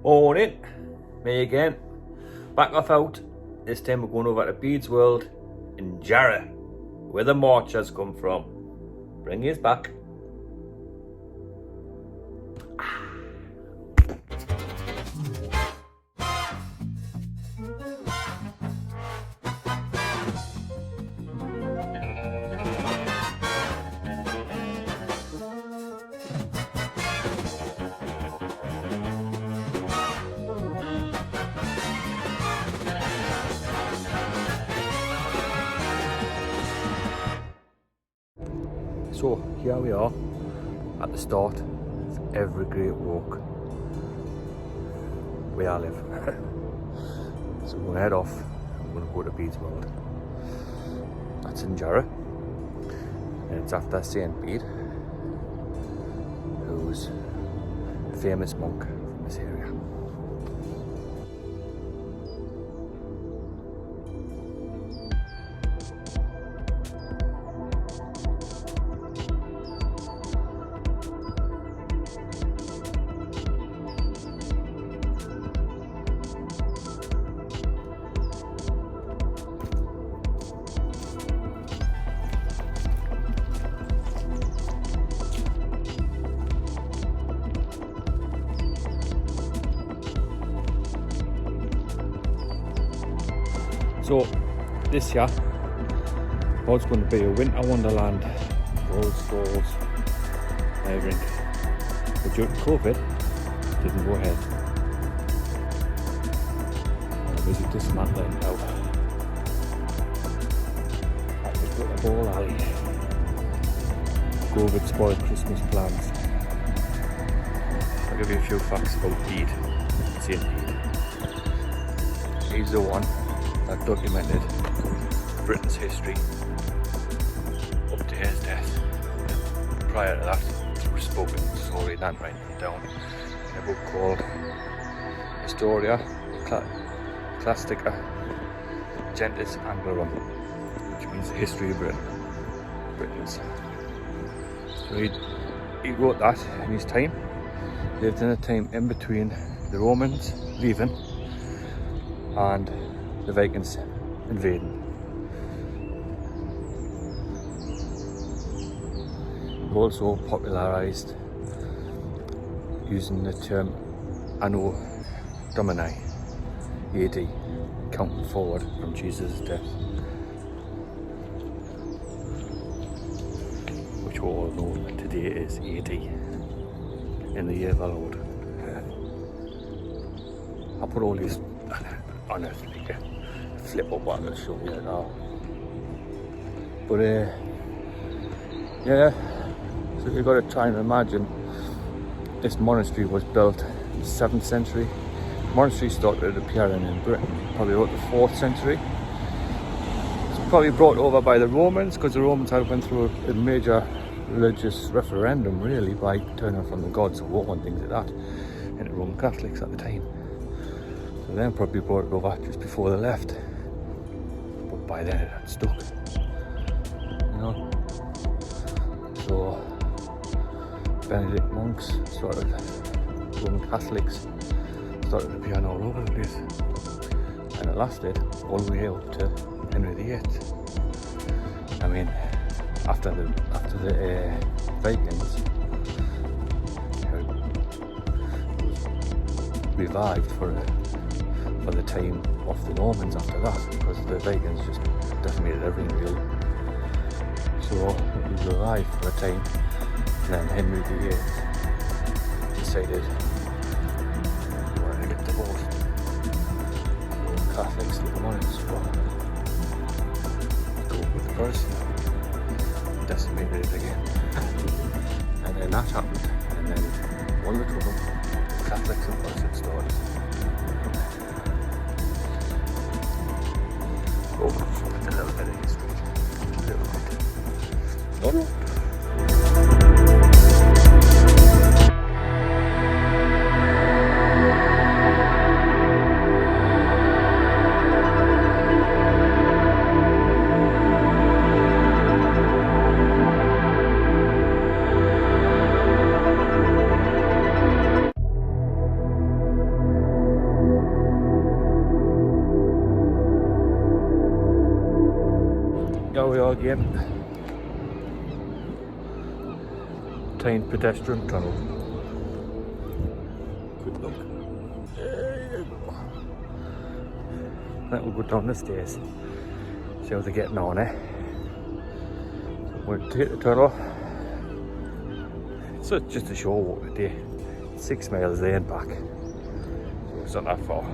Morning, me again. Back off out. This time we're going over to Bede's world in Jarrah, where the march has come from. Bring his back. So here we are at the start of every great walk where I live. So we're going to head off. I'm going to go to Bede's world. That's in Jarrah, and it's after Saint Bede, who's a famous monk from this area. So this year was going to be a winter wonderland, road stalls, everything. But due to COVID, it didn't go ahead. I'm busy dismantling now. That was got a ball alley. COVID spoiled Christmas plans. I'll give you a few facts about Bede. Saint Bede. He's the one that documented Britain's history up to his death. Prior to that, it was spoken slowly and written down in a book called Historia Classica Gentis Anglorum, which means the history of Britain's. So he wrote that in his time. He lived in a time in between the Romans leaving and the Vikings invading. He also popularised using the term Anno Domini, AD, counting forward from Jesus' death, which we all know that today is AD, in the year of our Lord. I'll put all these on a flip up what I'm going to show you now. But yeah, so you've got to try and imagine this monastery was built in the 7th century. Monastery started appearing in Britain probably about the 4th century. It's probably brought over by the Romans, because the Romans had went through a major religious referendum really by turning from the gods of war and things like that into Roman Catholics at the time. So then probably brought it over just before they left. But by then it had stuck. You know? So Benedict monks started, Roman Catholics started appearing all over the place. And it lasted all the way up to Henry VIII. I mean, after the Vikings revived for the time of the Normans after that, because the Vikings just decimated everything really. So it was revived for a time, and then Henry VIII decided he wanted to get divorced. The Roman Catholics took him on his spot. Go with the Protestant, decimated it again. And then that happened, and then one of the trouble, Catholics and Protestants started. Oh, a little bit of history. A little bit. No, no. again. Tiny pedestrian tunnel. Quick look. There you go. That will go down the stairs. See how they're getting on, eh? We'll take the tunnel. So it's just a short walk a day. 6 miles there and back. So it's not that far.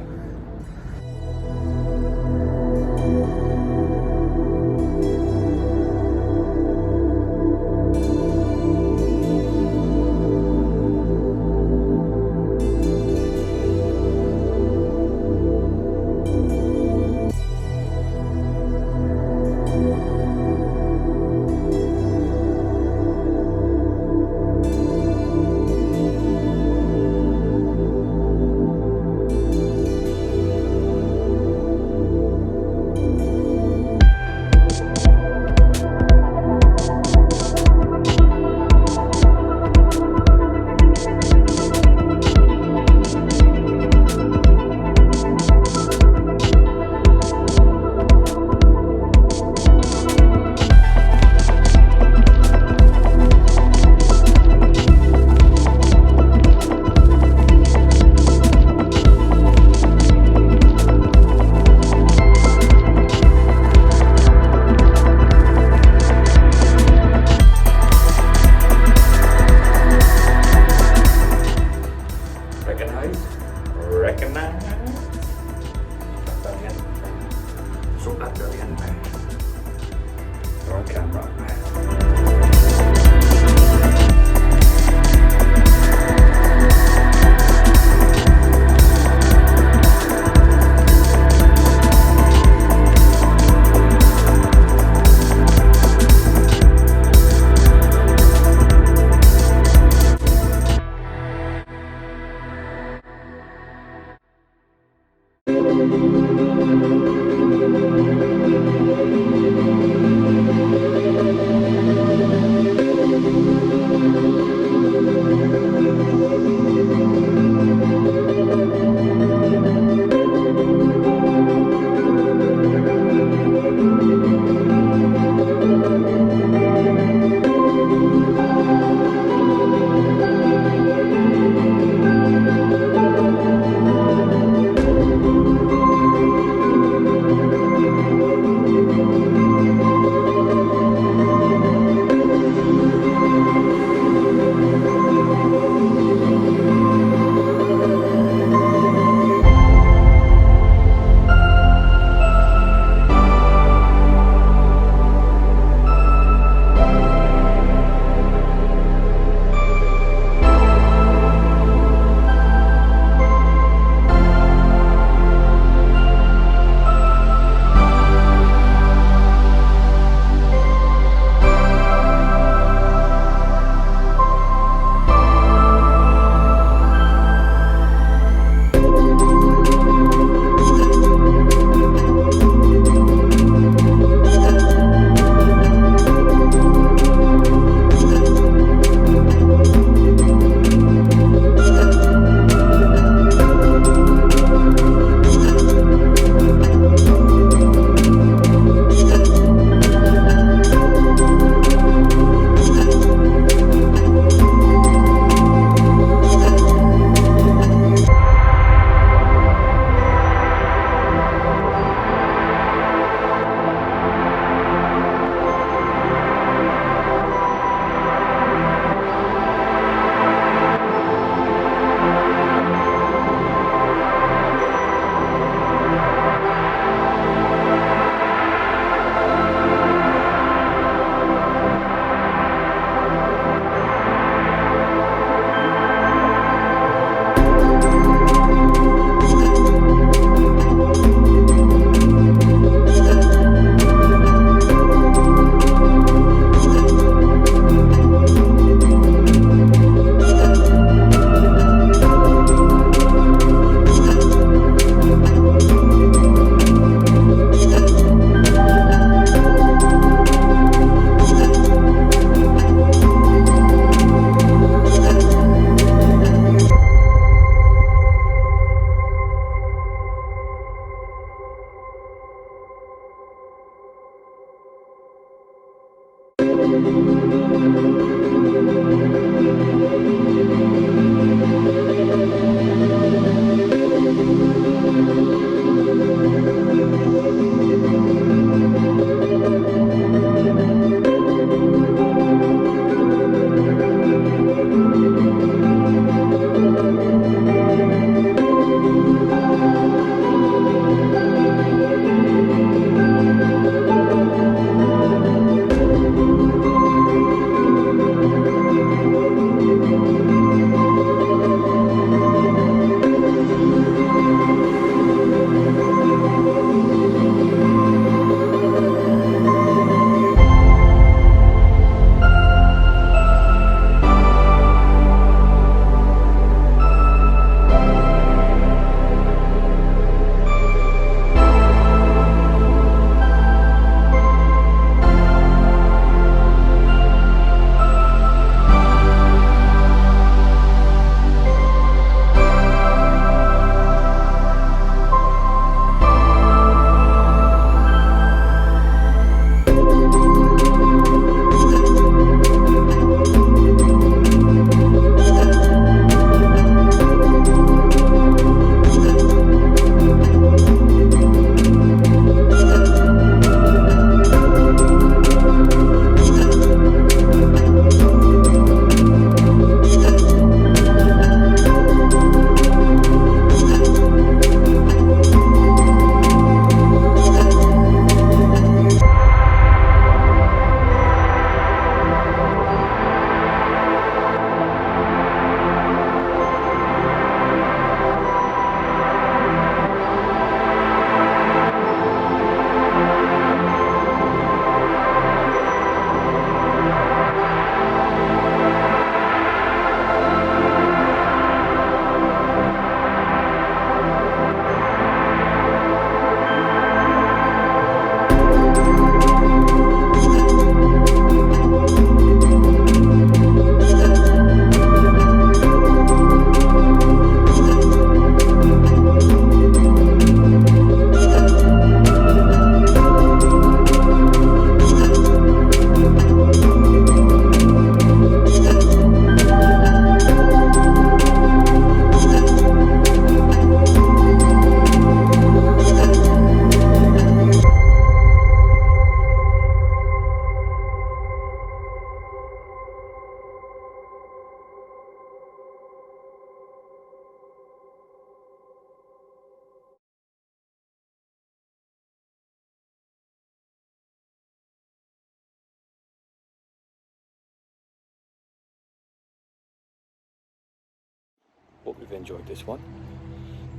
Hope you've enjoyed this one.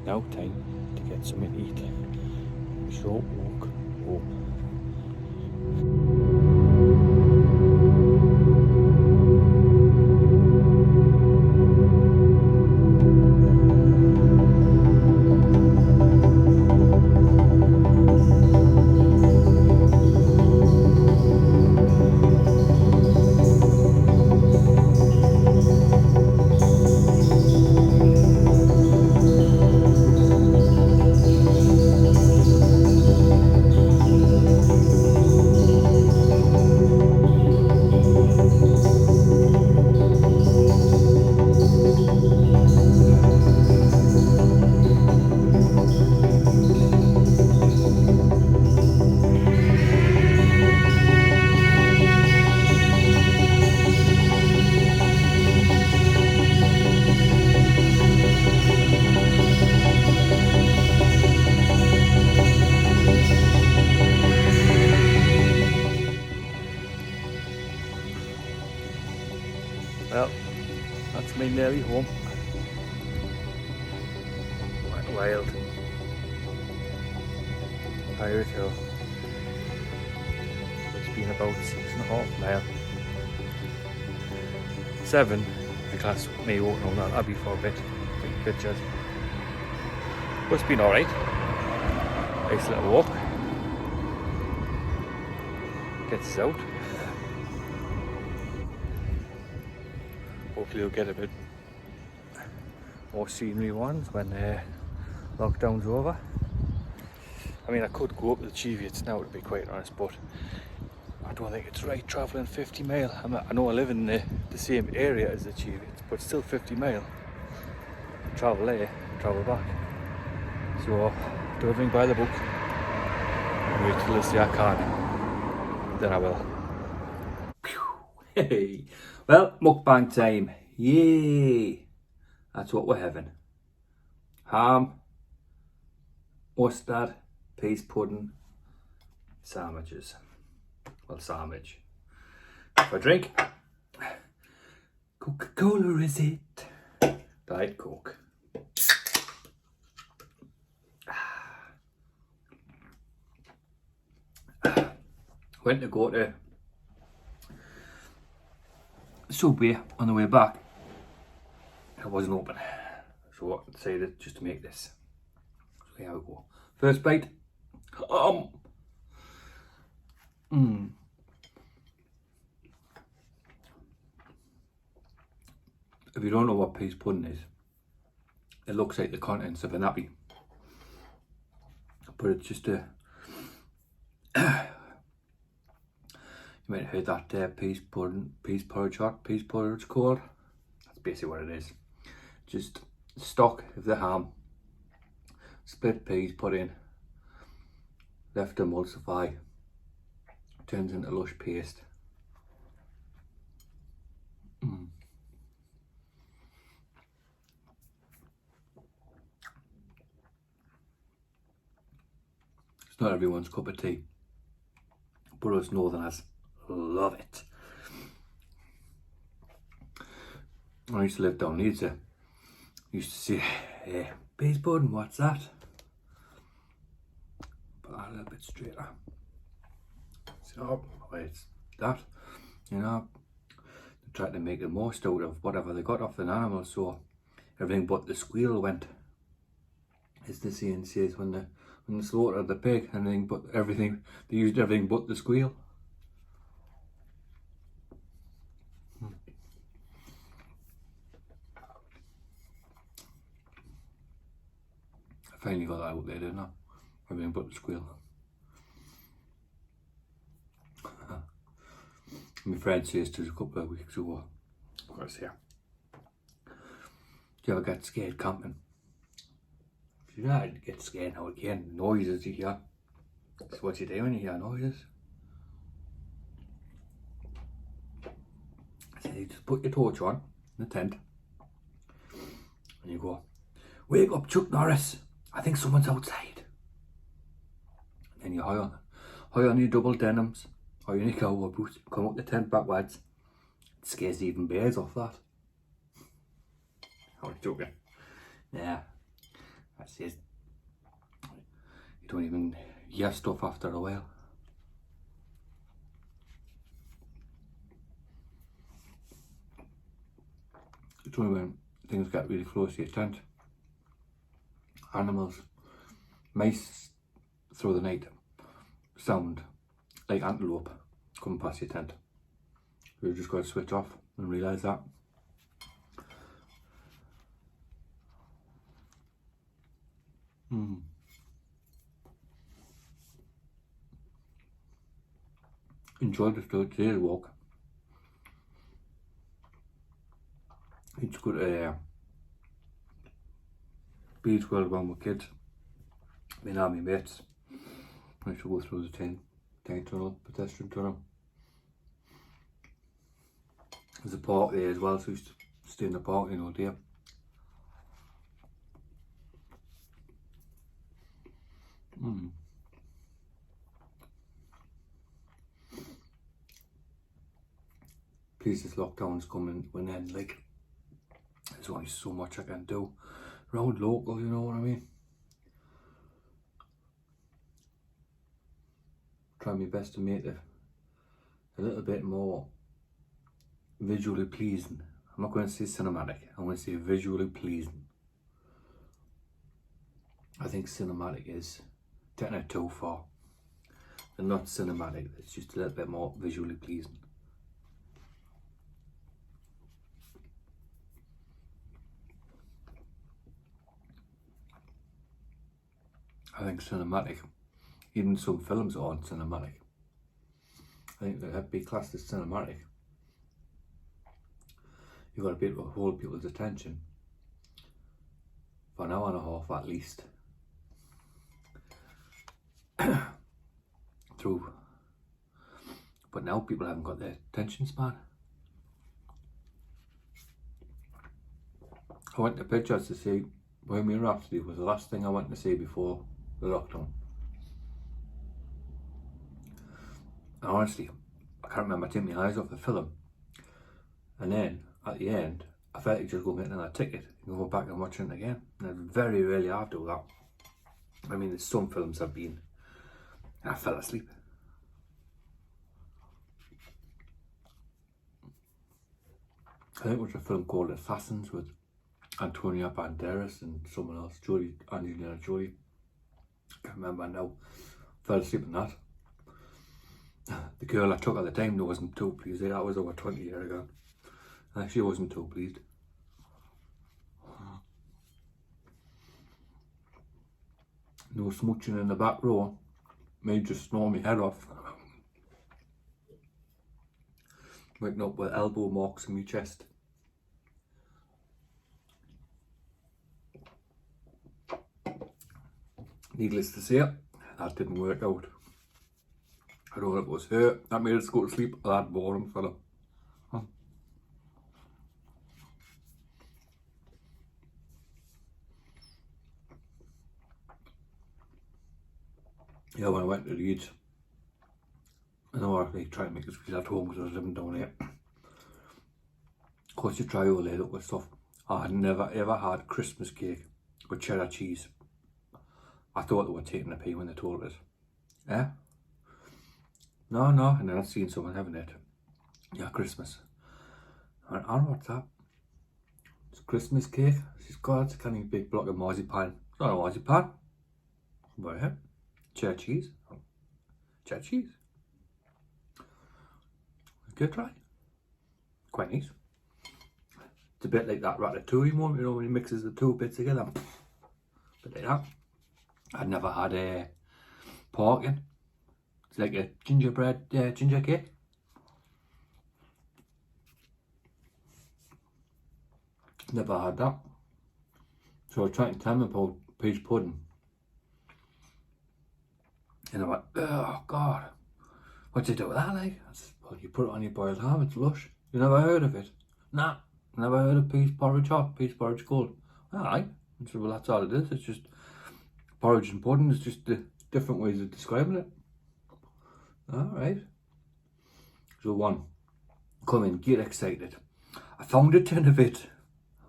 Now time to get something to eat. Short walk home. Well, that's me nearly home. Went wild. Pirate Hill. It's been about 6.5 miles. 7, the class me walking on that abbey for a bit. Take pictures. But it's been alright. Nice little walk. Gets us out. Hopefully we'll get a bit more scenery ones when lockdown's over. I mean, I could go up to the Cheviot now, to be quite honest, but I don't think it's right travelling 50 mile. I know I live in the same area as the Cheviot, but still 50 mile. Travel there, travel back. So, do everything by the book. And wait till I see I can. Then I will. Hey, well, mukbang time. Yay! That's what we're having. Ham, mustard, peas pudding, sandwiches. Well, sandwich. For a drink, Coca-Cola is it? Diet Coke. Went to go to Subway on the way back. It wasn't open, so I decided just to make this. So here we go. First bite. If you don't know what peas pudding is, it looks like the contents of a nappy, but it's just a you might have heard that peas pudding, peas porridge it's called. That's basically what it is. Just stock of the ham, split peas put in, left to emulsify, turns into lush paste. It's not everyone's cup of tea, but us northerners love it. I used to live down Leeds. Used to say, peas pudding, what's that? Put that a little bit straighter. So, it's that, you know. They tried to make the most out of whatever they got off an animal, so everything but the squeal went. As the saying says, when they slaughtered the pig, everything, they used everything but the squeal. I finally got that out there, didn't I? Everything but the squeal. My friend says to us a couple of weeks ago, of course, here, do you ever get scared camping? If you don't get scared now again, noises you hear. So what you do when you hear noises? So you just put your torch on in the tent and you go, "Wake up, Chuck Norris, I think someone's outside." And then you high on your double denims or your cowboy boots, come up the tent backwards. It scares even bears off that. I'm only joking. Yeah, that's it. You don't even hear stuff after a while. It's only when things get really close to your tent. Animals, mice through the night sound like antelope coming past your tent. You just got to switch off and realise that. Enjoyed today's walk. It's good to Bede around with kids. Me and my mates. I should go through the tank tunnel, pedestrian tunnel. There's a park there as well, so we used to stay in the park, you know, dear. Please, this lockdown's coming to an end. Like, there's only so much I can do around local, you know what I mean? Try my best to make it a little bit more visually pleasing. I'm not going to say cinematic, I'm going to say visually pleasing. I think cinematic is taking it too far. And not cinematic, it's just a little bit more visually pleasing. I think cinematic, even some films aren't cinematic. I think they'd be classed as cinematic. You've got to be able to hold people's attention for an hour and a half at least. Through. But now people haven't got their attention span. I went to pictures to see Bohemian Rhapsody. Was the last thing I went to see before the lockdown. And honestly, I can't remember taking my eyes off the film. And then at the end, I felt like just go get another ticket and go back and watch it again. And I very rarely have to do that. I mean, there's some films I've been and I fell asleep. I think it was a film called Assassins with Antonio Banderas and someone else, Angelina Jolie. I can't remember now. Fell asleep in that. The girl I took at the time wasn't too pleased. That was over 20 years ago. And she wasn't too pleased. No smooching in the back row. Me just snore my head off. Waking up with elbow marks in my chest. Needless to say, that didn't work out. I don't know if it was her that made us go to sleep or that boring fella. Yeah, when I went to Leeds, I know I was trying to make us feel at home because I was living down here. Of course, you try all the local stuff. I had never ever had Christmas cake with cheddar cheese. I thought they were taking a pee when they told us. Yeah? No, and then I've seen someone having it. Yeah, Christmas. I went, oh, what's that? It's Christmas cake. She's got it's a kind of big block of marzipan. It's not a marzipan. But yeah, cheddar cheese. Cheddar cheese. Good try. Quite nice. It's a bit like that ratatouille one, you know, when he mixes the two bits together. Bit like that. I'd never had a pumpkin. It's like a gingerbread, ginger cake. Never had that. So I was trying to tell them about peach pudding. And I went, oh God, what do you do with that like? I said, well, you put it on your boiled ham, it's lush. You never heard of it? Nah, never heard of peach porridge hot, peach porridge cold. Alright. I said, well, that's all it is. It's just porridge and pudding is just the different ways of describing it. Alright. So one, come in, get excited. I found a tin of it.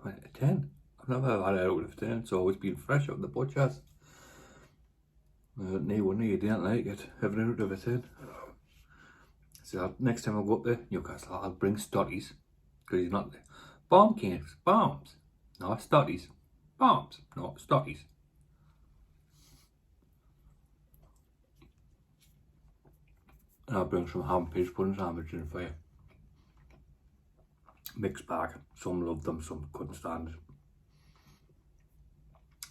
I went, a tin? I've never had it out of the tin. It's always been fresh out of the butchers. No wonder you didn't like it, having it out of a tin. So next time I go up there, Newcastle, I'll bring stotties. Because he's not there. Bomb cakes, bombs. No, stotties. Bombs. No, stotties. And I'll bring some ham peas pudding sandwiches in for you. Mixed bag. Some loved them, some couldn't stand it.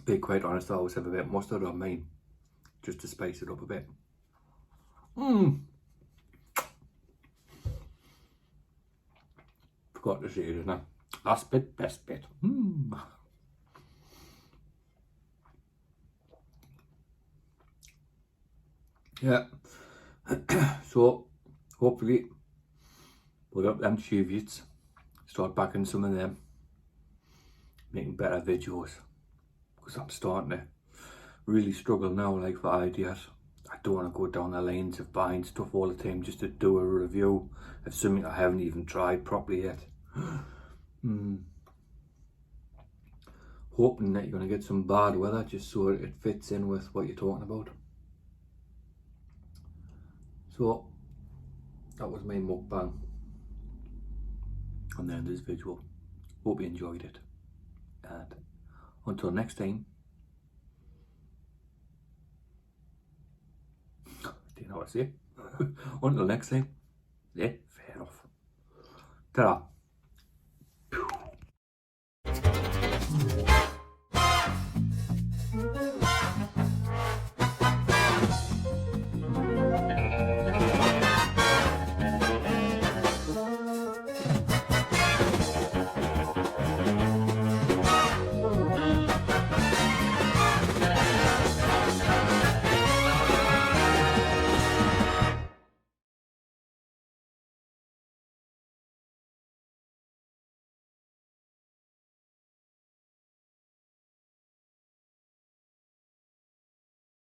Be quite honest, I always have a bit of mustard on mine. Just to spice it up a bit. Forgot to say it, didn't I? Last bit, best bit. Yeah. So, hopefully, we'll get them cheviets. Start backing some of them. Making better videos. Because I'm starting to really struggle now, like, for ideas. I don't want to go down the lanes of buying stuff all the time just to do a review of something I haven't even tried properly yet. Hoping that you're going to get some bad weather just so it fits in with what you're talking about. So, that was my mukbang. And then this visual. Hope you enjoyed it. And until next time. Do you know what I say? Until next time. Yeah, fair enough. Ta-ra.